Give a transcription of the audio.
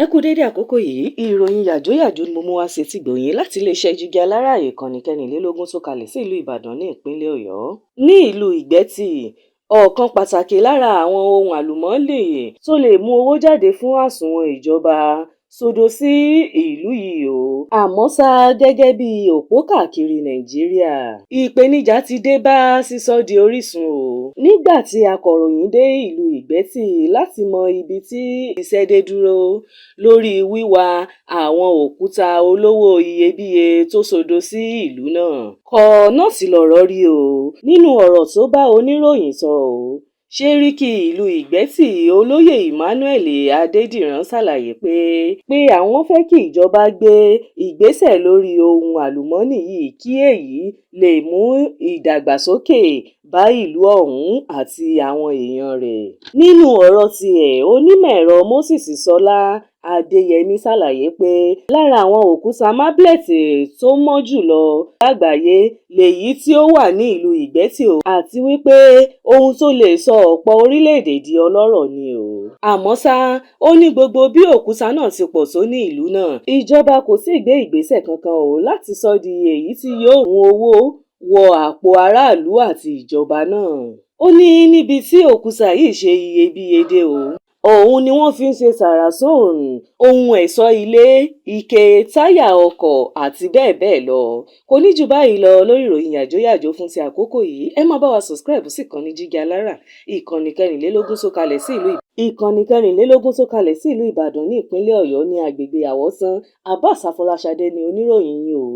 Ẹ kú dédé àkókò yìí, ìròyìn yàjóyàjó ni mo mú wá sétí gbọ̀yìn láti iléeṣẹ́ Jígí Aláràyè ìkànnì kẹrìnlélógún tó kalẹ̀ sí ìlú Ìbàdàn ní ìpínlẹ̀ Ọ̀yọ́. Ní ìlú Ìgbẹ́tì, ọ̀kan pàtàkì lára àwọn ohun àlùmọ́ọ́nì tó lè mú owó jáde fún àsùnwọ̀n ìjọba sodo sí ìlú yìí o. Àmọ́ ṣá, gẹ́gẹ́ bí òpó káàkiri Nàìjíríà, ìpèníjà ti dé bá sísọ di orísun o. Nígbà tí akọ̀ròyìn dé ìlú Ìgbẹ́tì láti mọ ibi tí iṣẹ́ dé dúró lórí wíwa àwọn òkúta olówó iyebíye tó sodo sí ìlú náà, kọ̀ náà sì lọ̀rọ̀ rí o. Nínú ọ̀rọ̀ tó bá oníròyìn sọ o, Ṣẹ́ríkí ìlú Ìgbẹ́tì olóyè Emmanuel Adédìran ṣàlàyé pé àwọn fẹ́ kí ìjọba gbé ìgbésẹ̀ lórí ohun àlùmọ́ọ́nì yìí kí èyí lè mú ìdàgbàsókè bá ìlú ọ̀hún àti àwọn èèyàn rẹ̀. Nínú ọ̀rọ̀ tiẹ̀, onímọ̀-ẹ̀rọ Moses Sọlá Adéyẹmí ṣàlàyé pé lára àwọn òkúta mábẹ́ẹ̀tì tó mọ́ jùlọ lágbàáyé lèyí tí ó wà ní ìlú Ìgbẹ́tì o, àti wípé ohun tó lè sọ ọ̀pọ̀ orílẹ̀-èdè di ọlọ́rọ̀ ni o. Àmọ́ ṣá, ó ní gbogbo bí òkúta náà ti pọ̀ tó ní ìlú náà, ìjọba kò tíì gbé ìgbésẹ̀ kankan o láti sọ di èyí tí yóò mú owó wọ àpò aráàlú àti ìjọba náà. Ó ní níbi tí òkúta yìí ṣe iyebíye dé o, òun ni wọ́n fi ń ṣe sàràsọ́ọ̀n, ohun ẹ̀ṣọ́ ilé, ike, táyà ọkọ̀ àti bẹ́ẹ̀ bẹ́ẹ̀ lọ. Kò ní jù báyìí lọ lórí ìròyìn yàjóyàjó fún ti àkókò yìí. Ẹ máa bá wa subscribe sí ìkànnì Jígí Alárà, ìkànnì kẹrìnlélógún tó kalẹ̀ sí ìlú Ìbàdàn ní ìpínlẹ̀ Ọ̀yọ́ ní agbègbè Àwọ̀sán. Abbas Afọláṣadé ni oníròyìn yín o.